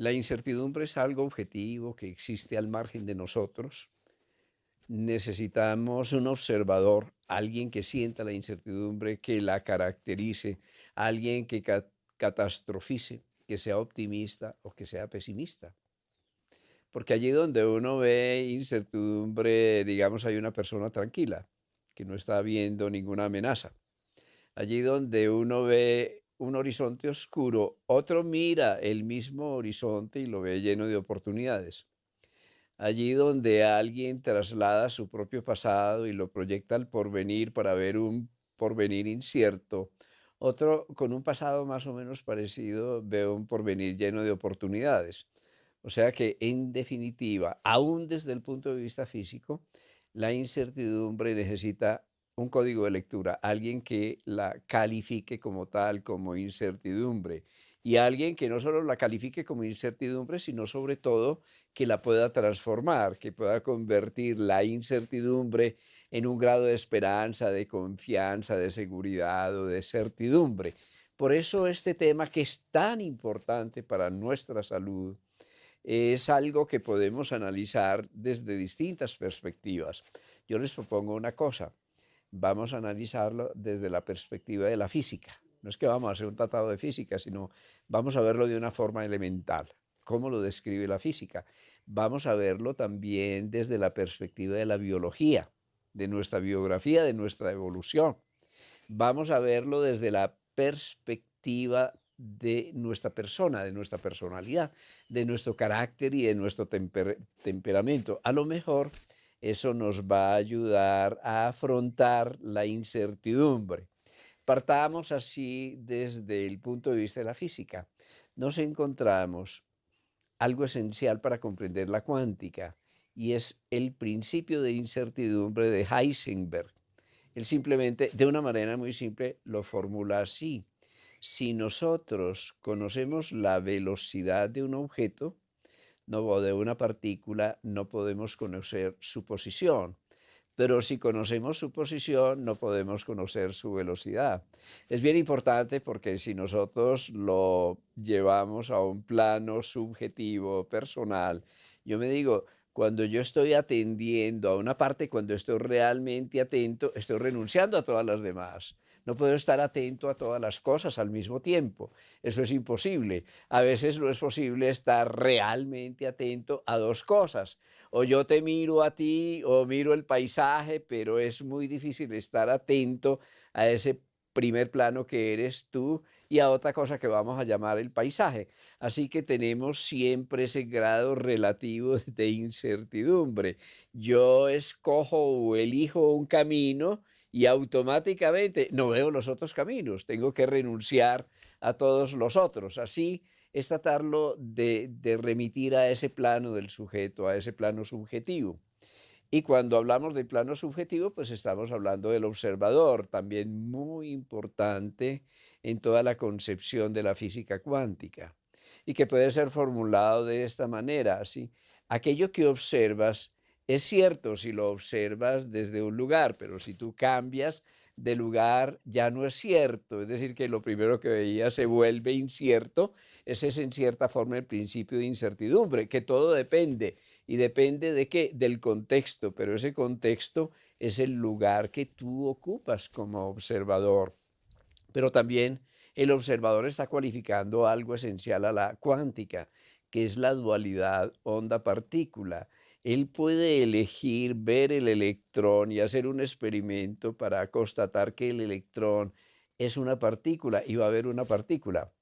La incertidumbre es algo objetivo que existe al margen de nosotros. Necesitamos un observador, alguien que sienta la incertidumbre, que la caracterice, alguien que catastrofice, que sea optimista o que sea pesimista. Porque allí donde uno ve incertidumbre, digamos, hay una persona tranquila, que no está viendo ninguna amenaza. Allí donde uno ve un horizonte oscuro, otro mira el mismo horizonte y lo ve lleno de oportunidades. Allí donde alguien traslada su propio pasado y lo proyecta al porvenir para ver un porvenir incierto, otro con un pasado más o menos parecido ve un porvenir lleno de oportunidades. O sea que, en definitiva, aún desde el punto de vista físico, la incertidumbre necesita un código de lectura, alguien que la califique como tal, como incertidumbre, y alguien que no solo la califique como incertidumbre, sino sobre todo que la pueda transformar, que pueda convertir la incertidumbre en un grado de esperanza, de confianza, de seguridad o de certidumbre. Por eso este tema que es tan importante para nuestra salud es algo que podemos analizar desde distintas perspectivas. Yo les propongo una cosa, vamos a analizarlo desde la perspectiva de la física. No es que vamos a hacer un tratado de física, sino vamos a verlo de una forma elemental. ¿Cómo lo describe la física? Vamos a verlo también desde la perspectiva de la biología, de nuestra biografía, de nuestra evolución. Vamos a verlo desde la perspectiva de nuestra persona, de nuestra personalidad, de nuestro carácter y de nuestro temperamento. A lo mejor eso nos va a ayudar a afrontar la incertidumbre. Partamos así desde el punto de vista de la física. Nos encontramos algo esencial para comprender la cuántica y es el principio de incertidumbre de Heisenberg. Él simplemente, de una manera muy simple, lo formula así. Si nosotros conocemos la velocidad de un objeto, no, o de una partícula, no podemos conocer su posición. Pero si conocemos su posición, no podemos conocer su velocidad. Es bien importante porque si nosotros lo llevamos a un plano subjetivo, personal, yo me digo, cuando yo estoy atendiendo a una parte, cuando estoy realmente atento, estoy renunciando a todas las demás. No puedo estar atento a todas las cosas al mismo tiempo. Eso es imposible. A veces no es posible estar realmente atento a dos cosas. O yo te miro a ti o miro el paisaje, pero es muy difícil estar atento a ese primer plano que eres tú y a otra cosa que vamos a llamar el paisaje. Así que tenemos siempre ese grado relativo de incertidumbre. Yo escojo o elijo un camino y automáticamente no veo los otros caminos, tengo que renunciar a todos los otros. Así es tratarlo de remitir a ese plano del sujeto, a ese plano subjetivo. Y cuando hablamos del plano subjetivo, pues estamos hablando del observador, también muy importante en toda la concepción de la física cuántica, y que puede ser formulado de esta manera, así. Aquello que observas es cierto si lo observas desde un lugar, pero si tú cambias de lugar ya no es cierto, es decir, que lo primero que veías se vuelve incierto. Ese es en cierta forma el principio de incertidumbre, que todo depende. ¿Y depende de qué? Del contexto, pero ese contexto es el lugar que tú ocupas como observador. Pero también el observador está cualificando algo esencial a la cuántica, que es la dualidad onda-partícula. Él puede elegir ver el electrón y hacer un experimento para constatar que el electrón es una partícula y va a haber una partícula.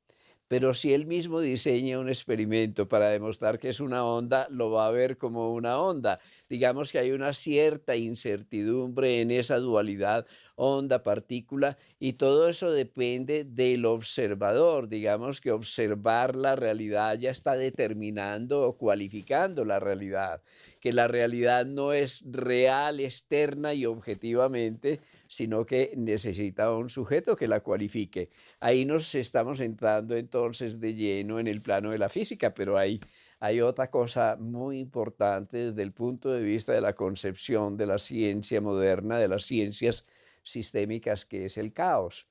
Pero si él mismo diseña un experimento para demostrar que es una onda, lo va a ver como una onda. Digamos que hay una cierta incertidumbre en esa dualidad onda-partícula y todo eso depende del observador. Digamos que observar la realidad ya está determinando o cualificando la realidad, que la realidad no es real, externa y objetivamente, sino que necesita un sujeto que la cualifique. Ahí nos estamos entrando entonces de lleno en el plano de la física, pero hay otra cosa muy importante desde el punto de vista de la concepción de la ciencia moderna, de las ciencias sistémicas, que es el caos.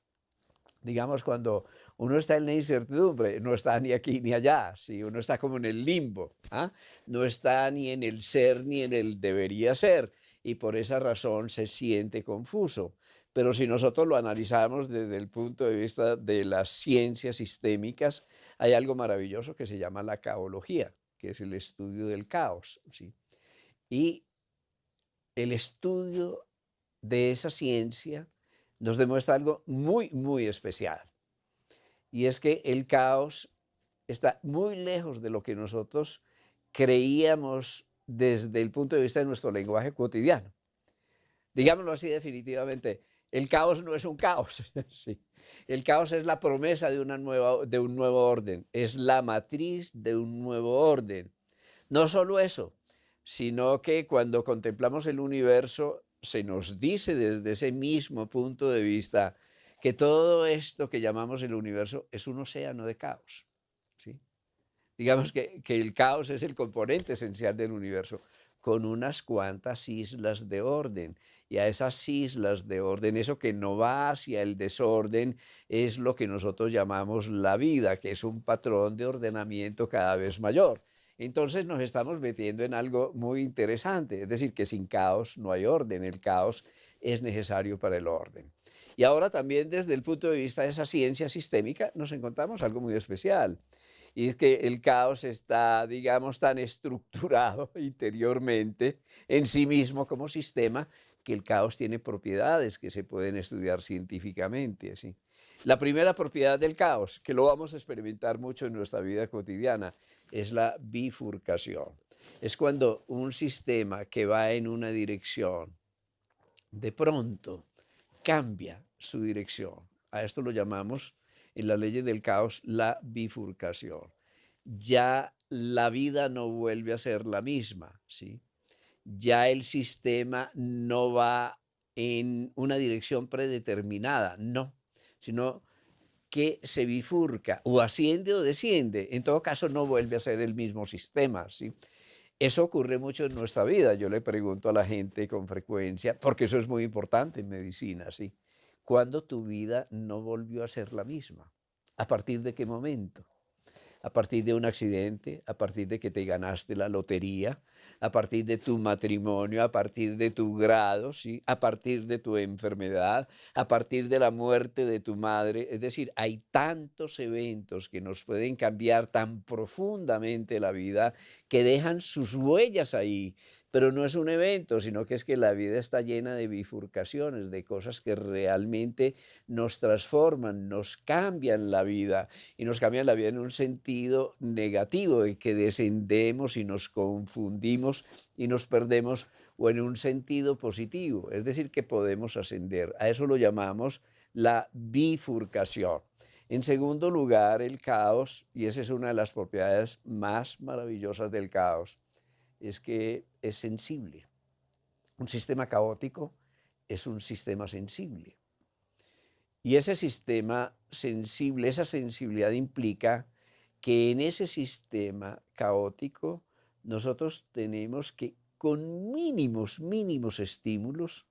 Digamos, cuando Uno está en la incertidumbre, no está ni aquí ni allá, ¿sí? Uno está como en el limbo, ¿ah? No está ni en el ser ni en el debería ser, y por esa razón se siente confuso. Pero si nosotros lo analizamos desde el punto de vista de las ciencias sistémicas, hay algo maravilloso que se llama la caología, que es el estudio del caos, ¿sí? Y el estudio de esa ciencia nos demuestra algo muy, muy especial. Y es que el caos está muy lejos de lo que nosotros creíamos desde el punto de vista de nuestro lenguaje cotidiano. Digámoslo así definitivamente, el caos no es un caos. Sí. El caos es la promesa de un nuevo orden, es la matriz de un nuevo orden. No solo eso, sino que cuando contemplamos el universo, se nos dice desde ese mismo punto de vista que todo esto que llamamos el universo es un océano de caos, ¿sí? Digamos que el caos es el componente esencial del universo, con unas cuantas islas de orden. Y a esas islas de orden, eso que no va hacia el desorden, es lo que nosotros llamamos la vida, que es un patrón de ordenamiento cada vez mayor. Entonces nos estamos metiendo en algo muy interesante, es decir, que sin caos no hay orden, el caos es necesario para el orden. Y ahora también desde el punto de vista de esa ciencia sistémica nos encontramos algo muy especial. Y es que el caos está, digamos, tan estructurado interiormente en sí mismo como sistema que el caos tiene propiedades que se pueden estudiar científicamente, ¿sí? La primera propiedad del caos, que lo vamos a experimentar mucho en nuestra vida cotidiana, es la bifurcación. Es cuando un sistema que va en una dirección de pronto cambia su dirección. A esto lo llamamos en las leyes del caos la bifurcación. Ya la vida no vuelve a ser la misma, ¿sí? Ya el sistema no va en una dirección predeterminada, no, sino que se bifurca, o asciende o desciende. En todo caso, no vuelve a ser el mismo sistema, ¿sí? Eso ocurre mucho en nuestra vida. Yo le pregunto a la gente con frecuencia, porque eso es muy importante en medicina, ¿sí? ¿Cuándo tu vida no volvió a ser la misma? ¿A partir de qué momento? A partir de un accidente, a partir de que te ganaste la lotería, a partir de tu matrimonio, a partir de tu grado, ¿sí? A partir de tu enfermedad, a partir de la muerte de tu madre. Es decir, hay tantos eventos que nos pueden cambiar tan profundamente la vida que dejan sus huellas ahí. Pero no es un evento, sino que es que la vida está llena de bifurcaciones, de cosas que realmente nos transforman, nos cambian la vida y nos cambian la vida en un sentido negativo, en que descendemos y nos confundimos y nos perdemos, o en un sentido positivo, es decir, que podemos ascender. A eso lo llamamos la bifurcación. En segundo lugar, el caos, y esa es una de las propiedades más maravillosas del caos, es que es sensible. Un sistema caótico es un sistema sensible. Y ese sistema sensible, esa sensibilidad implica que en ese sistema caótico nosotros tenemos que con mínimos estímulos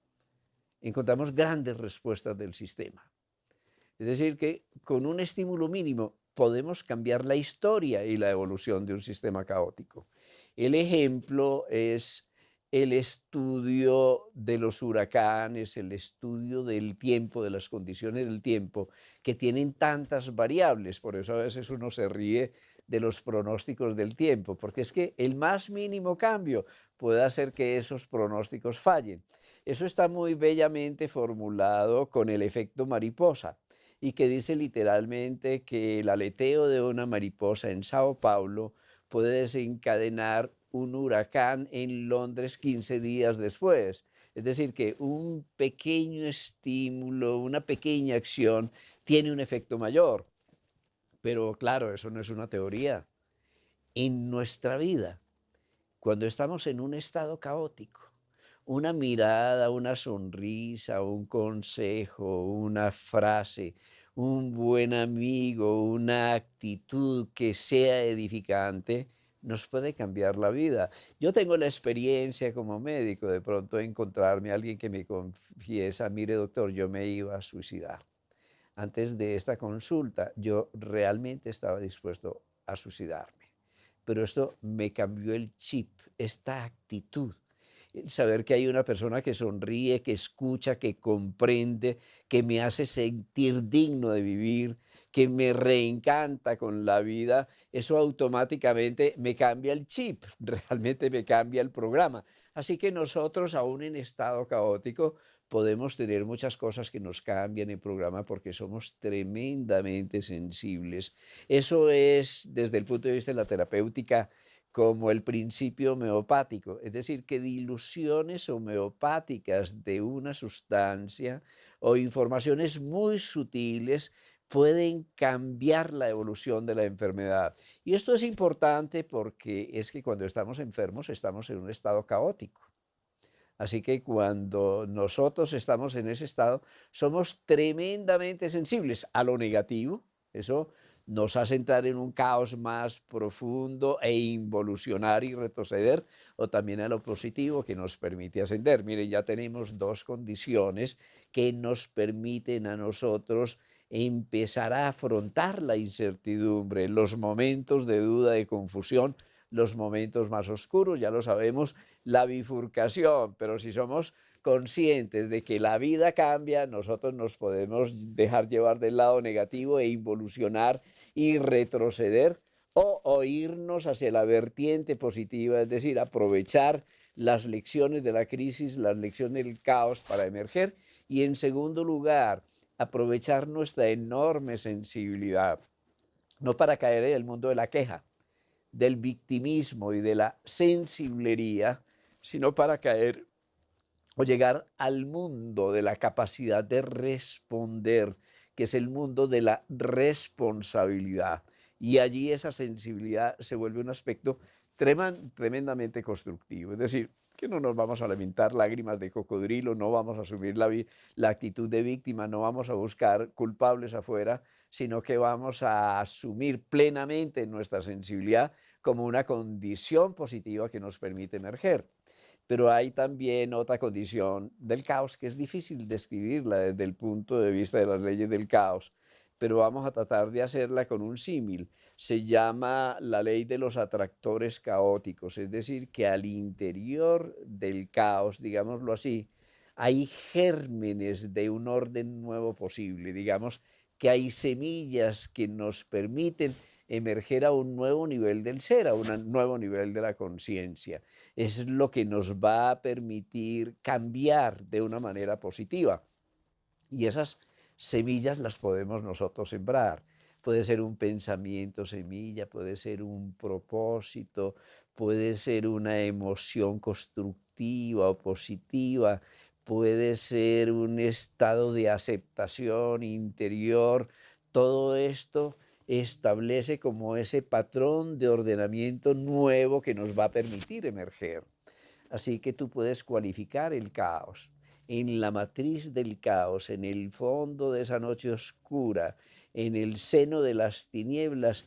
encontramos grandes respuestas del sistema. Es decir, que con un estímulo mínimo podemos cambiar la historia y la evolución de un sistema caótico. El ejemplo es el estudio de los huracanes, el estudio del tiempo, de las condiciones del tiempo, que tienen tantas variables. Por eso a veces uno se ríe de los pronósticos del tiempo, porque es que el más mínimo cambio puede hacer que esos pronósticos fallen. Eso está muy bellamente formulado con el efecto mariposa y que dice literalmente que el aleteo de una mariposa en Sao Paulo puede desencadenar un huracán en Londres 15 días después. Es decir, que un pequeño estímulo, una pequeña acción tiene un efecto mayor. Pero claro, eso no es una teoría. En nuestra vida, cuando estamos en un estado caótico, una mirada, una sonrisa, un consejo, una frase, un buen amigo, una actitud que sea edificante, nos puede cambiar la vida. Yo tengo la experiencia como médico de pronto de encontrarme a alguien que me confiesa, mire doctor, yo me iba a suicidar. antes de esta consulta, yo realmente estaba dispuesto a suicidarme. Pero esto me cambió el chip, esta actitud. El saber que hay una persona que sonríe, que escucha, que comprende, que me hace sentir digno de vivir, que me reencanta con la vida, eso automáticamente me cambia el chip, realmente me cambia el programa. Así que nosotros, aún en estado caótico, podemos tener muchas cosas que nos cambian el programa porque somos tremendamente sensibles. Eso es, desde el punto de vista de la terapéutica, como el principio homeopático, es decir, que diluciones homeopáticas de una sustancia o informaciones muy sutiles pueden cambiar la evolución de la enfermedad. Y esto es importante porque es que cuando estamos enfermos estamos en un estado caótico. Así que cuando nosotros estamos en ese estado, somos tremendamente sensibles a lo negativo. Eso nos hace entrar en un caos más profundo e involucionar y retroceder, o también a lo positivo que nos permite ascender. Miren, ya tenemos dos condiciones que nos permiten a nosotros empezar a afrontar la incertidumbre, los momentos de duda, de confusión, los momentos más oscuros, ya lo sabemos, la bifurcación, pero si somos conscientes de que la vida cambia, nosotros nos podemos dejar llevar del lado negativo e involucionar y retroceder o irnos hacia la vertiente positiva, es decir, aprovechar las lecciones de la crisis, las lecciones del caos para emerger y en segundo lugar, aprovechar nuestra enorme sensibilidad, no para caer en el mundo de la queja, del victimismo y de la sensiblería, sino para caer o llegar al mundo de la capacidad de responder, que es el mundo de la responsabilidad. Y allí esa sensibilidad se vuelve un aspecto tremendamente constructivo. Es decir, que no nos vamos a lamentar lágrimas de cocodrilo, no vamos a asumir la actitud de víctima, no vamos a buscar culpables afuera, sino que vamos a asumir plenamente nuestra sensibilidad como una condición positiva que nos permite emerger. Pero hay también otra condición del caos que es difícil describirla desde el punto de vista de las leyes del caos, pero vamos a tratar de hacerla con un símil. Se llama la ley de los atractores caóticos, es decir, que al interior del caos, digámoslo así, hay gérmenes de un orden nuevo posible, digamos que hay semillas que nos permiten emerger a un nuevo nivel del ser, a un nuevo nivel de la conciencia. Es lo que nos va a permitir cambiar de una manera positiva. Y esas semillas las podemos nosotros sembrar. Puede ser un pensamiento semilla, puede ser un propósito, puede ser una emoción constructiva o positiva, puede ser un estado de aceptación interior. Todo esto establece como ese patrón de ordenamiento nuevo que nos va a permitir emerger. Así que tú puedes cualificar el caos. En la matriz del caos, en el fondo de esa noche oscura, en el seno de las tinieblas,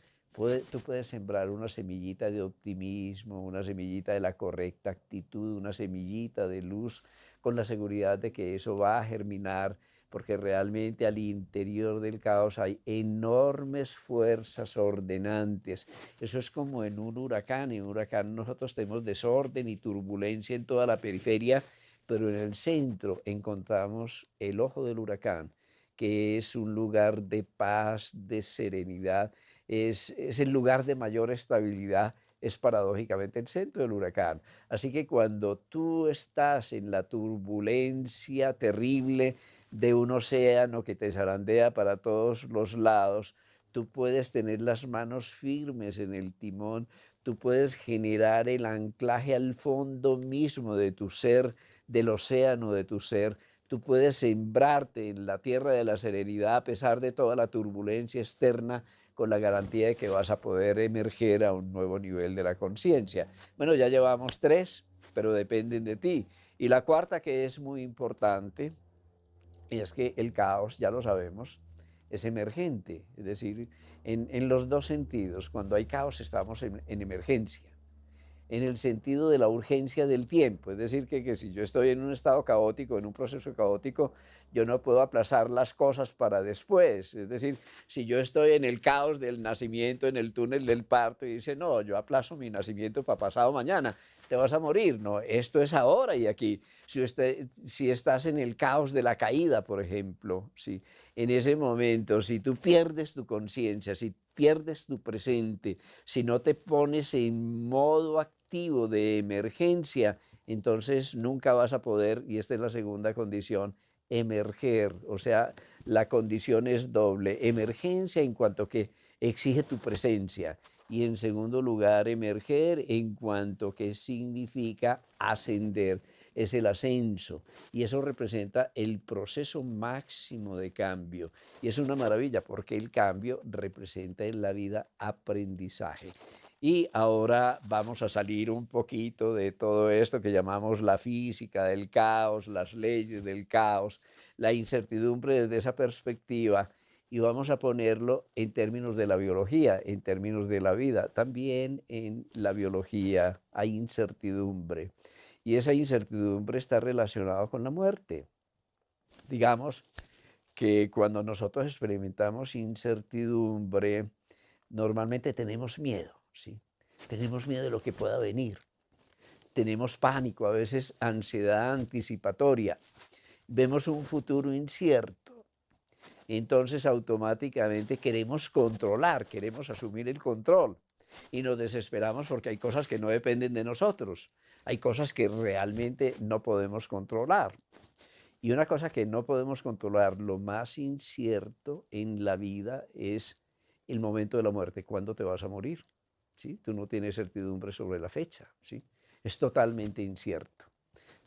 tú puedes sembrar una semillita de optimismo, una semillita de la correcta actitud, una semillita de luz, con la seguridad de que eso va a germinar, porque realmente al interior del caos hay enormes fuerzas ordenantes. Eso es como en un huracán. En un huracán nosotros tenemos desorden y turbulencia en toda la periferia, pero en el centro encontramos el ojo del huracán, que es un lugar de paz, de serenidad, es el lugar de mayor estabilidad, es paradójicamente el centro del huracán. Así que cuando tú estás en la turbulencia terrible de un océano que te zarandea para todos los lados, tú puedes tener las manos firmes en el timón, tú puedes generar el anclaje al fondo mismo de tu ser, del océano de tu ser, tú puedes sembrarte en la tierra de la serenidad a pesar de toda la turbulencia externa, con la garantía de que vas a poder emerger a un nuevo nivel de la conciencia. Bueno, ya llevamos tres, pero dependen de ti. Y la cuarta, que es muy importante, es que el caos, ya lo sabemos, es emergente, es decir, en los dos sentidos. Cuando hay caos estamos en emergencia. en el sentido de la urgencia del tiempo. Es decir, que si yo estoy en un estado caótico, en un proceso caótico, yo no puedo aplazar las cosas para después. Es decir, si yo estoy en el caos del nacimiento, en el túnel del parto, y dice, no, yo aplazo mi nacimiento para pasado mañana, te vas a morir. No, esto es ahora y aquí. Si estás en el caos de la caída, por ejemplo, ¿sí? En ese momento, si tú pierdes tu conciencia, si pierdes tu presente, si no te pones en modo activo de emergencia, entonces nunca vas a poder, y esta es la segunda condición, emerger. O sea, la condición es doble: emergencia en cuanto que exige tu presencia, y en segundo lugar, emerger en cuanto que significa ascender. Es el ascenso, y eso representa el proceso máximo de cambio. Y es una maravilla porque el cambio representa en la vida aprendizaje. Y ahora vamos a salir un poquito de todo esto que llamamos la física del caos, las leyes del caos, la incertidumbre desde esa perspectiva, y vamos a ponerlo en términos de la biología, en términos de la vida. También en la biología hay incertidumbre, y esa incertidumbre está relacionada con la muerte. Digamos que cuando nosotros experimentamos incertidumbre, normalmente tenemos miedo, ¿sí? Tenemos miedo de lo que pueda venir. Tenemos pánico, a veces ansiedad anticipatoria. Vemos un futuro incierto. Entonces automáticamente queremos controlar, queremos asumir el control. Y nos desesperamos porque hay cosas que no dependen de nosotros. Hay cosas que realmente no podemos controlar. Y una cosa que no podemos controlar, lo más incierto en la vida, es el momento de la muerte. ¿Cuándo te vas a morir? ¿Sí? Tú no tienes certidumbre sobre la fecha, ¿sí? Es totalmente incierto.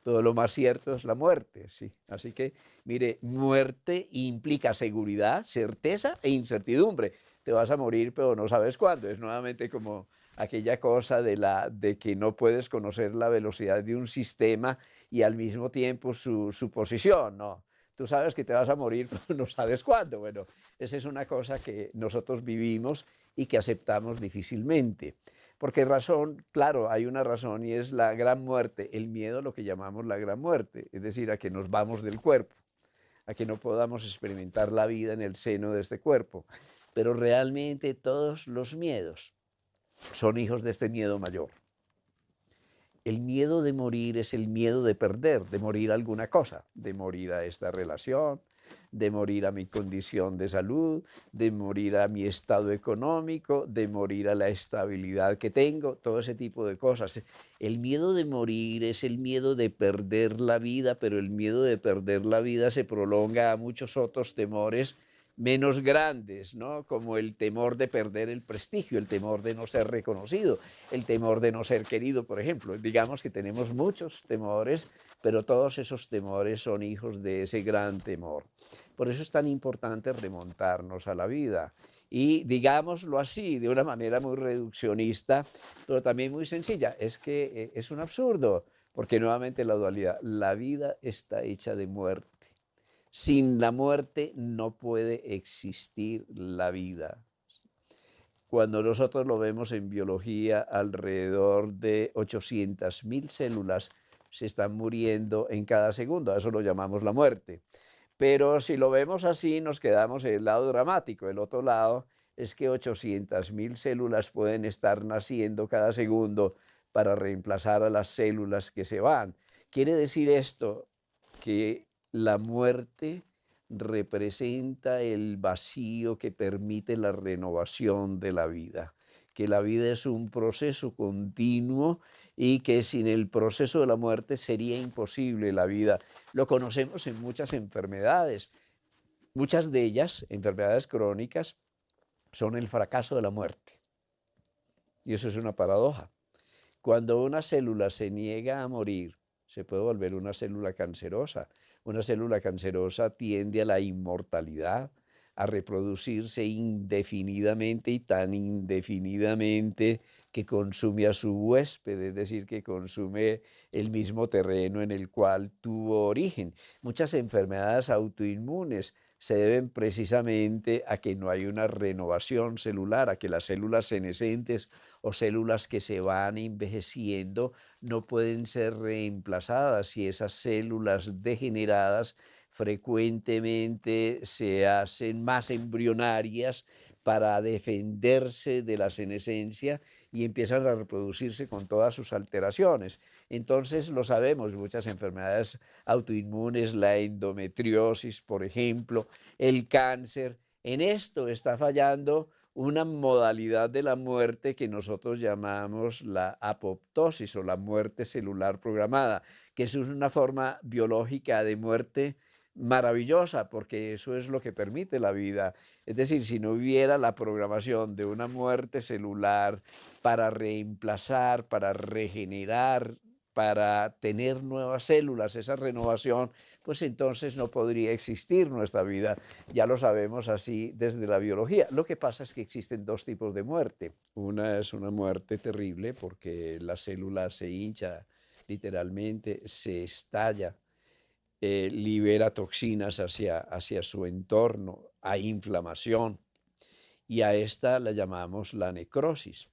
Todo lo más cierto es la muerte, ¿sí? Así que, mire, muerte implica seguridad, certeza e incertidumbre. Te vas a morir, pero no sabes cuándo. Es nuevamente como aquella cosa de que no puedes conocer la velocidad de un sistema y al mismo tiempo su posición, ¿no? Tú sabes que te vas a morir, pero no sabes cuándo. Bueno, esa es una cosa que nosotros vivimos y que aceptamos difícilmente. ¿Por qué razón? Claro, hay una razón, y es la gran muerte, el miedo a lo que llamamos la gran muerte, es decir, a que nos vamos del cuerpo, a que no podamos experimentar la vida en el seno de este cuerpo. Pero realmente todos los miedos son hijos de este miedo mayor. El miedo de morir es el miedo de perder, de morir a alguna cosa, de morir a esta relación, de morir a mi condición de salud, de morir a mi estado económico, de morir a la estabilidad que tengo, todo ese tipo de cosas. El miedo de morir es el miedo de perder la vida, pero el miedo de perder la vida se prolonga a muchos otros temores menos grandes, ¿no? Como el temor de perder el prestigio, el temor de no ser reconocido, el temor de no ser querido, por ejemplo. Digamos que tenemos muchos temores, pero todos esos temores son hijos de ese gran temor. Por eso es tan importante remontarnos a la vida. Y digámoslo así, de una manera muy reduccionista, pero también muy sencilla, es que es un absurdo, porque nuevamente la dualidad, la vida está hecha de muerte. Sin la muerte no puede existir la vida. Cuando nosotros lo vemos en biología, alrededor de 800.000 células se están muriendo en cada segundo. A eso lo llamamos la muerte. Pero si lo vemos así, nos quedamos en el lado dramático. El otro lado es que 800.000 células pueden estar naciendo cada segundo para reemplazar a las células que se van. Quiere decir esto que la muerte representa el vacío que permite la renovación de la vida, que la vida es un proceso continuo y que sin el proceso de la muerte sería imposible la vida. Lo conocemos en muchas enfermedades. Muchas de ellas, enfermedades crónicas, son el fracaso de la muerte. Y eso es una paradoja. Cuando una célula se niega a morir, se puede volver una célula cancerosa. Una célula cancerosa tiende a la inmortalidad, a reproducirse indefinidamente, y tan indefinidamente que consume a su huésped, es decir, que consume el mismo terreno en el cual tuvo origen. Muchas enfermedades autoinmunes se deben precisamente a que no hay una renovación celular, a que las células senescentes o células que se van envejeciendo no pueden ser reemplazadas y esas células degeneradas frecuentemente se hacen más embrionarias para defenderse de la senescencia y empiezan a reproducirse con todas sus alteraciones. Entonces lo sabemos, muchas enfermedades autoinmunes, la endometriosis, por ejemplo, el cáncer. En esto está fallando una modalidad de la muerte que nosotros llamamos la apoptosis o la muerte celular programada, que es una forma biológica de muerte maravillosa, porque eso es lo que permite la vida. Es decir, si no hubiera la programación de una muerte celular para reemplazar, para regenerar, para tener nuevas células, esa renovación, pues entonces no podría existir nuestra vida. Ya lo sabemos así desde la biología. Lo que pasa es que existen dos tipos de muerte. Una es una muerte terrible porque la célula se hincha literalmente, se estalla, libera toxinas hacia su entorno, hay inflamación y a esta la llamamos la necrosis.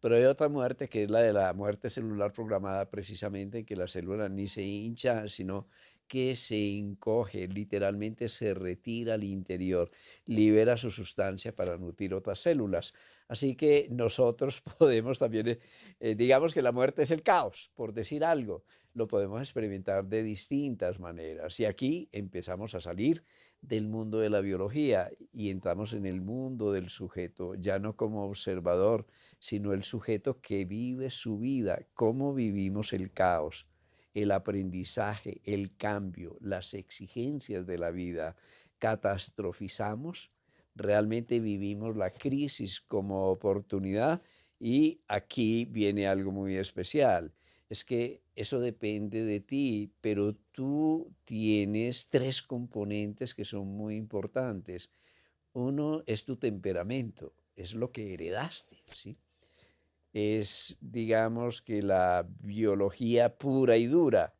Pero hay otra muerte que es la de la muerte celular programada, precisamente en que la célula ni se hincha, sino que se encoge, literalmente se retira al interior, libera su sustancia para nutrir otras células. Así que nosotros podemos también, digamos que la muerte es el caos, por decir algo, lo podemos experimentar de distintas maneras. Y aquí empezamos a salir del mundo de la biología y entramos en el mundo del sujeto, ya no como observador, sino el sujeto que vive su vida, cómo vivimos el caos, el aprendizaje, el cambio, las exigencias de la vida. Catastrofizamos, realmente vivimos la crisis como oportunidad y aquí viene algo muy especial. Es que eso depende de ti, pero tú tienes tres componentes que son muy importantes. Uno es tu temperamento, es lo que heredaste, ¿sí? Es, digamos, que la biología pura y dura.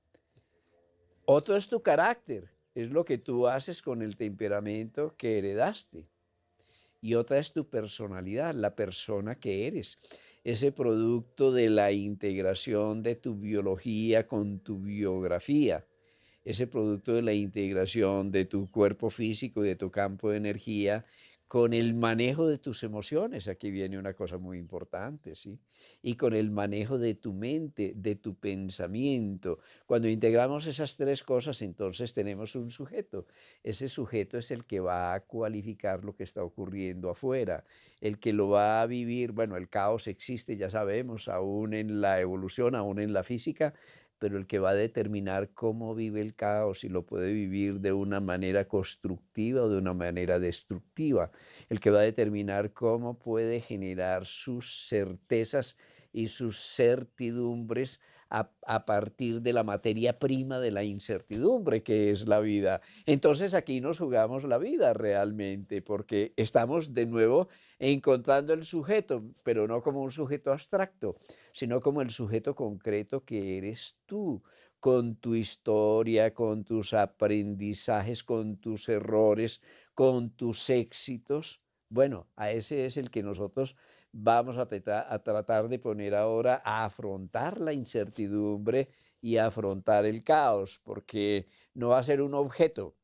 Otro es tu carácter, es lo que tú haces con el temperamento que heredaste. Y otra es tu personalidad, la persona que eres, ese producto de la integración de tu biología con tu biografía, ese producto de la integración de tu cuerpo físico y de tu campo de energía con el manejo de tus emociones. Aquí viene una cosa muy importante, ¿sí? Y con el manejo de tu mente, de tu pensamiento. Cuando integramos esas tres cosas, entonces tenemos un sujeto. Ese sujeto es el que va a cualificar lo que está ocurriendo afuera, el que lo va a vivir. Bueno, el caos existe, ya sabemos, aún en la evolución, aún en la física, pero el que va a determinar cómo vive el caos, si lo puede vivir de una manera constructiva o de una manera destructiva, el que va a determinar cómo puede generar sus certezas y sus certidumbres a partir de la materia prima de la incertidumbre que es la vida. Entonces aquí nos jugamos la vida realmente, porque estamos de nuevo encontrando el sujeto, pero no como un sujeto abstracto, sino como el sujeto concreto que eres tú, con tu historia, con tus aprendizajes, con tus errores, con tus éxitos. Bueno, a ese es el que nosotros vamos a tratar de poner ahora a afrontar la incertidumbre y a afrontar el caos, porque no va a ser un objeto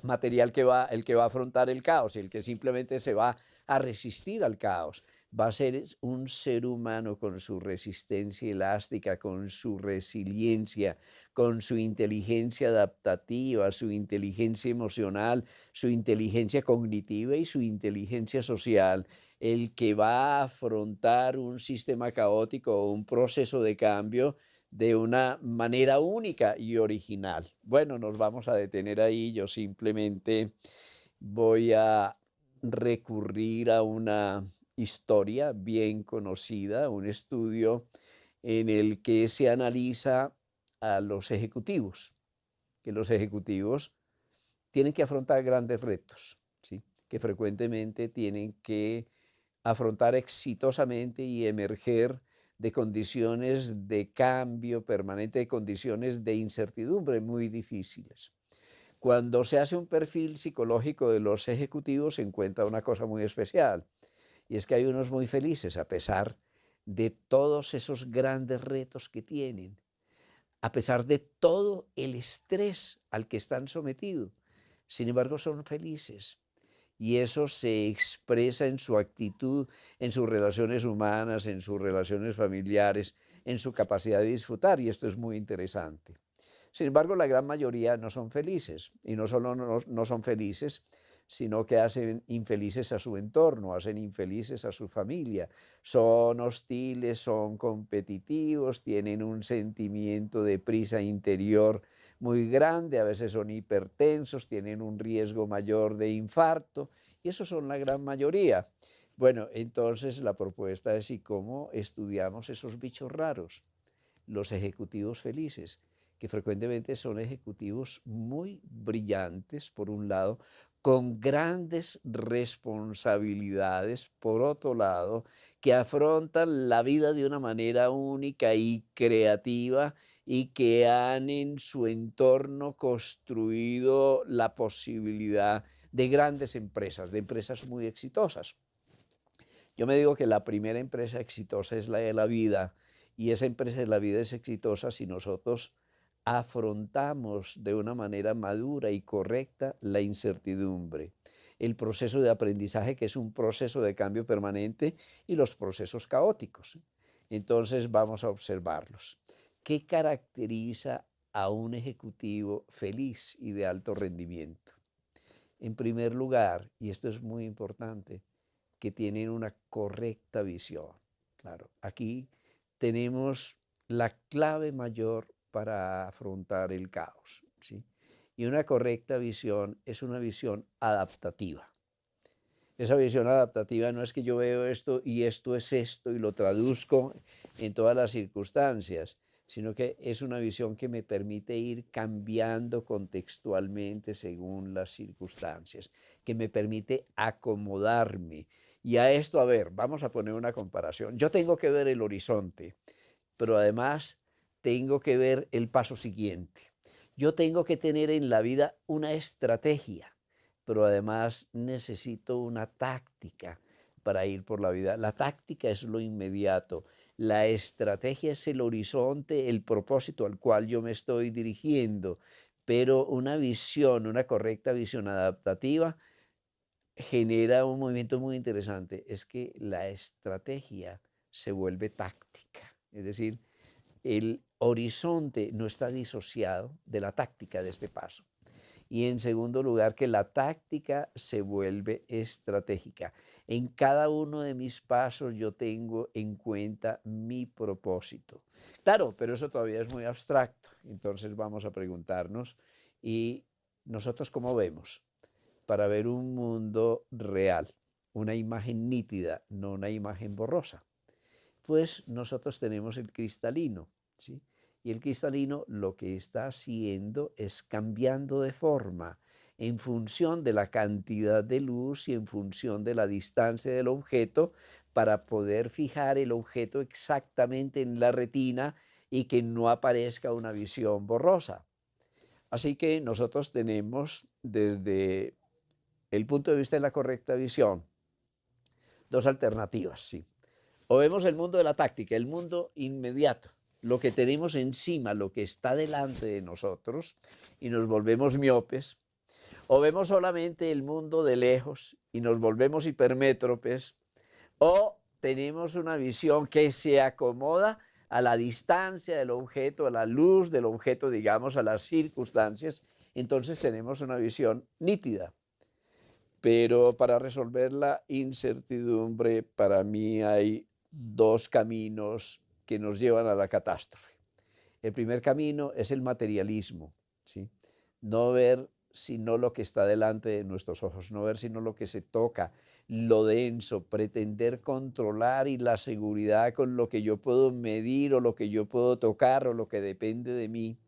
material el que va a afrontar el caos y el que simplemente se va a resistir al caos. Va a ser un ser humano con su resistencia elástica, con su resiliencia, con su inteligencia adaptativa, su inteligencia emocional, su inteligencia cognitiva y su inteligencia social, el que va a afrontar un sistema caótico o un proceso de cambio de una manera única y original. Bueno, nos vamos a detener ahí. Yo simplemente voy a recurrir a una historia bien conocida, un estudio en el que se analiza a los ejecutivos, que los ejecutivos tienen que afrontar grandes retos, ¿sí? Que frecuentemente tienen que afrontar exitosamente y emerger de condiciones de cambio permanente, de condiciones de incertidumbre muy difíciles. Cuando se hace un perfil psicológico de los ejecutivos, se encuentra una cosa muy especial, y es que hay unos muy felices a pesar de todos esos grandes retos que tienen, a pesar de todo el estrés al que están sometidos. Sin embargo, son felices. Y eso se expresa en su actitud, en sus relaciones humanas, en sus relaciones familiares, en su capacidad de disfrutar, y esto es muy interesante. Sin embargo, la gran mayoría no son felices, y no solo no son felices, sino que hacen infelices a su entorno, hacen infelices a su familia. Son hostiles, son competitivos, tienen un sentimiento de prisa interior muy grande, a veces son hipertensos, tienen un riesgo mayor de infarto, y esos son la gran mayoría. Bueno, entonces la propuesta es: ¿y cómo estudiamos esos bichos raros? Los ejecutivos felices, que frecuentemente son ejecutivos muy brillantes, por un lado, con grandes responsabilidades, por otro lado, que afrontan la vida de una manera única y creativa, y que han en su entorno construido la posibilidad de grandes empresas, de empresas muy exitosas. Yo me digo que la primera empresa exitosa es la de la vida, y esa empresa de la vida es exitosa si nosotros afrontamos de una manera madura y correcta la incertidumbre, el proceso de aprendizaje, que es un proceso de cambio permanente, y los procesos caóticos. Entonces vamos a observarlos. ¿Qué caracteriza a un ejecutivo feliz y de alto rendimiento? En primer lugar, y esto es muy importante, que tienen una correcta visión. Claro, aquí tenemos la clave mayor para afrontar el caos, ¿sí? Y una correcta visión es una visión adaptativa. Esa visión adaptativa no es que yo veo esto y esto es esto y lo traduzco en todas las circunstancias, sino que es una visión que me permite ir cambiando contextualmente según las circunstancias, que me permite acomodarme. Y a esto, a ver, vamos a poner una comparación. Yo tengo que ver el horizonte, pero además tengo que ver el paso siguiente. Yo tengo que tener en la vida una estrategia, pero además necesito una táctica para ir por la vida. La táctica es lo inmediato, la estrategia es el horizonte, el propósito al cual yo me estoy dirigiendo, pero una visión, una correcta visión adaptativa genera un movimiento muy interesante, es que la estrategia se vuelve táctica, es decir, el horizonte no está disociado de la táctica de este paso. Y en segundo lugar, que la táctica se vuelve estratégica. En cada uno de mis pasos yo tengo en cuenta mi propósito. Claro, pero eso todavía es muy abstracto. Entonces vamos a preguntarnos, ¿y nosotros cómo vemos? Para ver un mundo real, una imagen nítida, no una imagen borrosa. Pues nosotros tenemos el cristalino, ¿sí? Y el cristalino lo que está haciendo es cambiando de forma en función de la cantidad de luz y en función de la distancia del objeto, para poder fijar el objeto exactamente en la retina y que no aparezca una visión borrosa. Así que nosotros tenemos, desde el punto de vista de la correcta visión, dos alternativas, sí. O vemos el mundo de la táctica, el mundo inmediato, lo que tenemos encima, lo que está delante de nosotros, y nos volvemos miopes. O vemos solamente el mundo de lejos y nos volvemos hipermétropes. O tenemos una visión que se acomoda a la distancia del objeto, a la luz del objeto, digamos, a las circunstancias. Entonces tenemos una visión nítida. Pero para resolver la incertidumbre, para mí hay dos caminos que nos llevan a la catástrofe. El primer camino es el materialismo, ¿sí? No ver sino lo que está delante de nuestros ojos, no ver sino lo que se toca, lo denso, pretender controlar y la seguridad con lo que yo puedo medir o lo que yo puedo tocar o lo que depende de mí,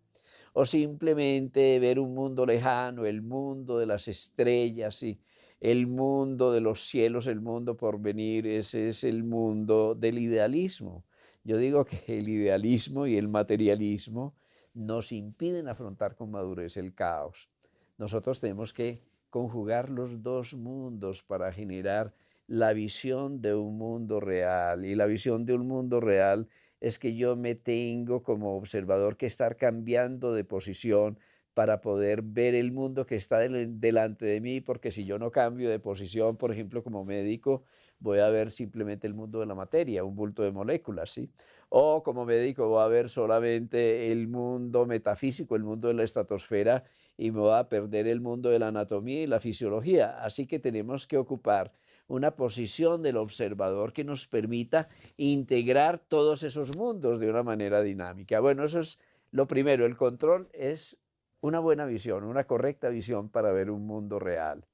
o simplemente ver un mundo lejano, el mundo de las estrellas y el mundo de los cielos, el mundo por venir. Ese es el mundo del idealismo. Yo digo que el idealismo y el materialismo nos impiden afrontar con madurez el caos. Nosotros tenemos que conjugar los dos mundos para generar la visión de un mundo real. Y la visión de un mundo real es que yo me tengo como observador que estar cambiando de posición para poder ver el mundo que está delante de mí, porque si yo no cambio de posición, por ejemplo, como médico, voy a ver simplemente el mundo de la materia, un bulto de moléculas, ¿sí? O como médico voy a ver solamente el mundo metafísico, el mundo de la estratosfera, y me voy a perder el mundo de la anatomía y la fisiología. Así que tenemos que ocupar una posición del observador que nos permita integrar todos esos mundos de una manera dinámica. Bueno, eso es lo primero. El control es una buena visión, una correcta visión para ver un mundo real.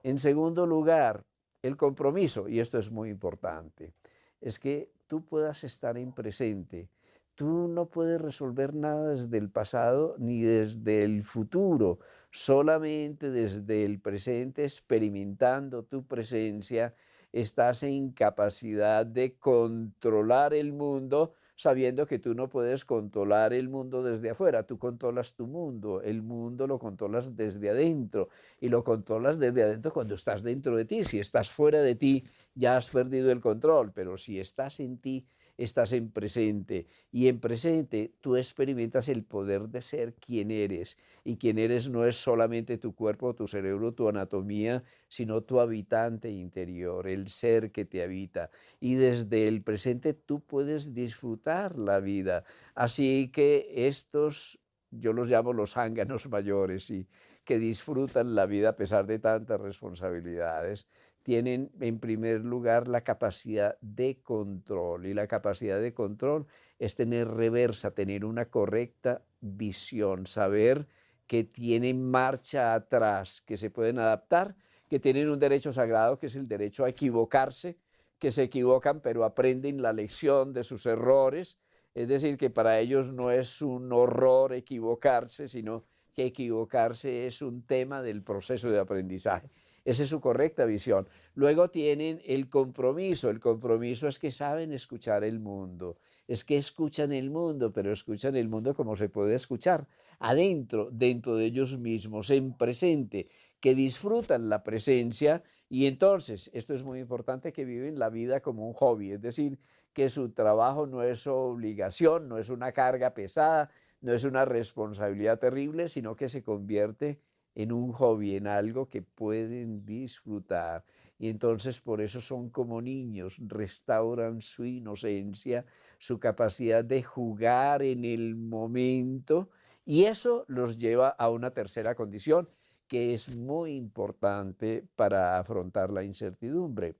En segundo lugar, el compromiso, y esto es muy importante, es que tú puedas estar en presente. Tú no puedes resolver nada desde el pasado ni desde el futuro, solamente desde el presente, experimentando tu presencia, estás en capacidad de controlar el mundo, sabiendo que tú no puedes controlar el mundo desde afuera, tú controlas tu mundo, el mundo lo controlas desde adentro y lo controlas desde adentro cuando estás dentro de ti. Si estás fuera de ti, ya has perdido el control, pero si estás en ti, estás en presente, y en presente tú experimentas el poder de ser quien eres, y quien eres no es solamente tu cuerpo, tu cerebro, tu anatomía, sino tu habitante interior, el ser que te habita, y desde el presente tú puedes disfrutar la vida. Así que estos, yo los llamo los zánganos mayores, y que disfrutan la vida a pesar de tantas responsabilidades, tienen en primer lugar la capacidad de control, y la capacidad de control es tener reversa, tener una correcta visión, saber que tienen marcha atrás, que se pueden adaptar, que tienen un derecho sagrado que es el derecho a equivocarse, que se equivocan pero aprenden la lección de sus errores, es decir, que para ellos no es un horror equivocarse, sino que equivocarse es un tema del proceso de aprendizaje. Esa es su correcta visión. Luego tienen el compromiso es que saben escuchar el mundo, es que escuchan el mundo, pero escuchan el mundo como se puede escuchar, adentro, dentro de ellos mismos, en presente, que disfrutan la presencia, y entonces, esto es muy importante, que viven la vida como un hobby, es decir, que su trabajo no es obligación, no es una carga pesada, no es una responsabilidad terrible, sino que se convierte en un hobby, en algo que pueden disfrutar. Y entonces por eso son como niños, restauran su inocencia, su capacidad de jugar en el momento, y eso los lleva a una tercera condición que es muy importante para afrontar la incertidumbre,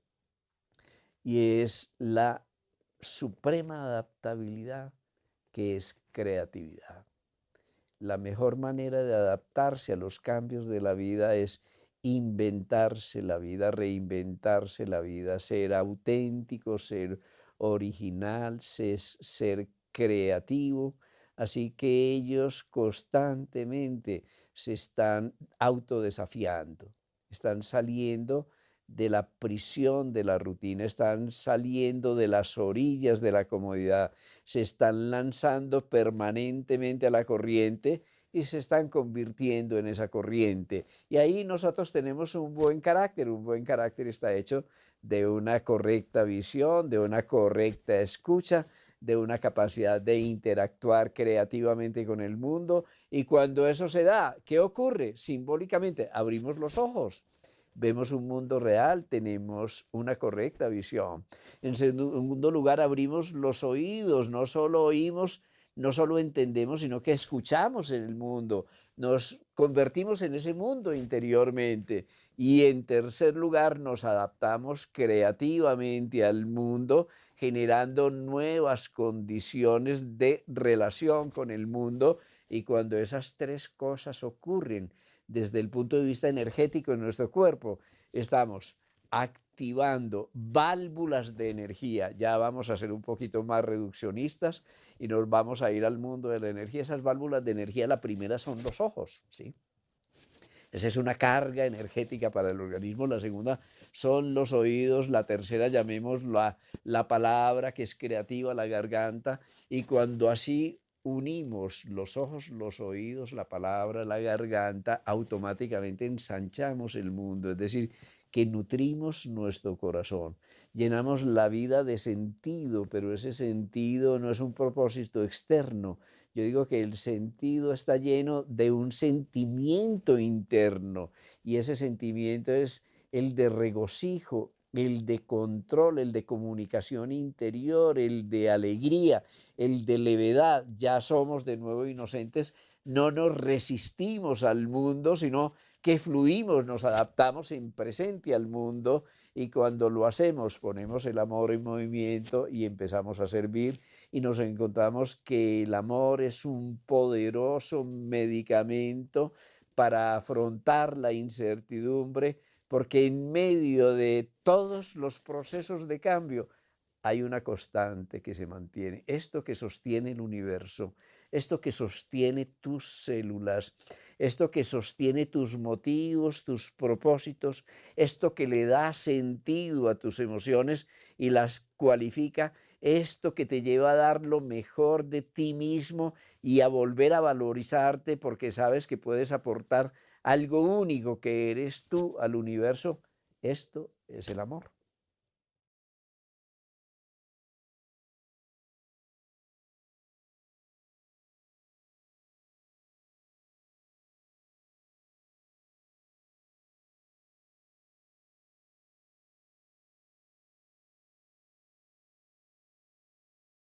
y es la suprema adaptabilidad, que es creatividad. La mejor manera de adaptarse a los cambios de la vida es inventarse la vida, reinventarse la vida, ser auténtico, ser original, ser creativo. Así que ellos constantemente se están autodesafiando, están saliendo de la prisión de la rutina, están saliendo de las orillas de la comodidad, se están lanzando permanentemente a la corriente y se están convirtiendo en esa corriente. Y ahí nosotros tenemos un buen carácter está hecho de una correcta visión, de una correcta escucha, de una capacidad de interactuar creativamente con el mundo. Y cuando eso se da, ¿qué ocurre? Simbólicamente abrimos los ojos, vemos un mundo real, tenemos una correcta visión. En segundo lugar, abrimos los oídos, no solo oímos, no solo entendemos, sino que escuchamos en el mundo, nos convertimos en ese mundo interiormente. Y en tercer lugar, nos adaptamos creativamente al mundo, generando nuevas condiciones de relación con el mundo. Y cuando esas tres cosas ocurren desde el punto de vista energético en nuestro cuerpo, estamos activando válvulas de energía. Ya vamos a ser un poquito más reduccionistas y nos vamos a ir al mundo de la energía. Esas válvulas de energía, la primera son los ojos, ¿sí? Esa es una carga energética para el organismo. La segunda son los oídos. La tercera, llamémosla la palabra, que es creativa, la garganta. Y cuando así unimos los ojos, los oídos, la palabra, la garganta, automáticamente ensanchamos el mundo, es decir, que nutrimos nuestro corazón, llenamos la vida de sentido, pero ese sentido no es un propósito externo. Yo digo que el sentido está lleno de un sentimiento interno y ese sentimiento es el de regocijo, el de control, el de comunicación interior, el de alegría, el de levedad. Ya somos de nuevo inocentes, no nos resistimos al mundo, sino que fluimos, nos adaptamos en presente al mundo y cuando lo hacemos ponemos el amor en movimiento y empezamos a servir y nos encontramos que el amor es un poderoso medicamento para afrontar la incertidumbre, porque en medio de todos los procesos de cambio hay una constante que se mantiene, esto que sostiene el universo, esto que sostiene tus células, esto que sostiene tus motivos, tus propósitos, esto que le da sentido a tus emociones y las cualifica, esto que te lleva a dar lo mejor de ti mismo y a volver a valorizarte porque sabes que puedes aportar algo único que eres tú al universo. Esto es el amor.